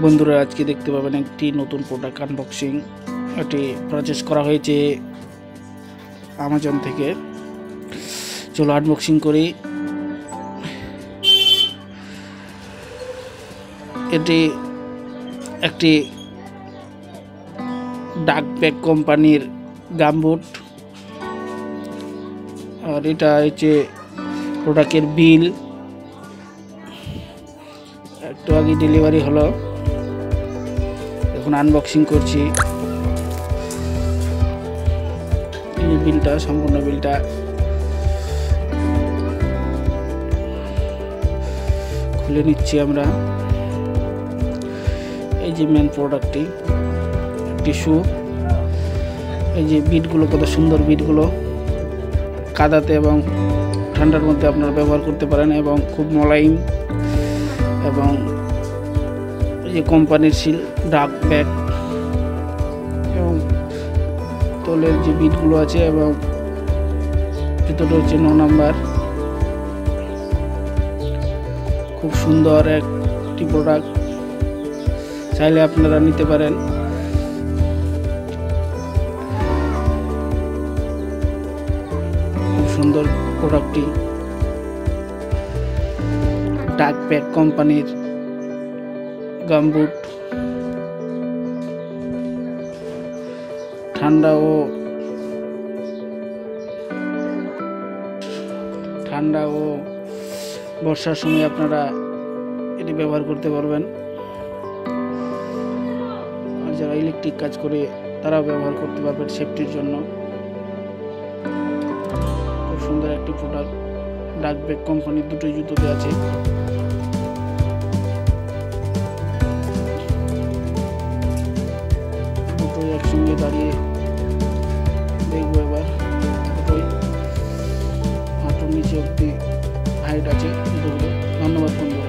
বন্ধুরা আজকে দেখতে পাবেন একটি নতুন প্রোডাক্ট আনবক্সিং। এটি পারচেজ করা হয়েছে অ্যামাজন থেকে। চলো আনবক্সিং করি। এটি একটি ডাকব্যাগ কোম্পানির গামবুট, আর এটা হচ্ছে প্রোডাক্টের বিল। একটু আগে ডেলিভারি হলো, এখন আনবক্সিং করছি। এই বিলটা, সম্পূর্ণ বিলটা খুলে নিচ্ছি আমরা। এই যে মেন প্রোডাক্টটি, একটি শু। এই যে বিটগুলো, কত সুন্দর বিটগুলো, কাদাতে এবং ঠান্ডার মধ্যে আপনারা ব্যবহার করতে পারেন এবং খুব মোলায়েম। এবং এই যে কোম্পানির সিল, ডাক ব্যাগ এবং তলের যে বিটগুলো আছে এবং ভিতরে হচ্ছে 9 নাম্বার। খুব সুন্দর একটি প্রোডাক্ট, চাইলে আপনারা নিতে পারেন। খুব সুন্দর প্রোডাক্টটি, ডাকব্যাগ কোম্পানির গামবুট। ঠান্ডা ও বর্ষার সময় আপনারা এটি ব্যবহার করতে পারবেন। আর যারা ইলেকট্রিক কাজ করে তারাও ব্যবহার করতে পারবেন সেফটির জন্য। খুব সুন্দর একটি প্রোডাক্ট, ডাকব্যাগ কোম্পানির দুটোই জুতোতে আছে। দুটোই একসঙ্গে দাঁড়িয়ে দেখবো এবার। দুটোই হাঁটুর নিচে অব্দি হাইট আছে জুতোগুলো। ধন্যবাদ বন্ধু।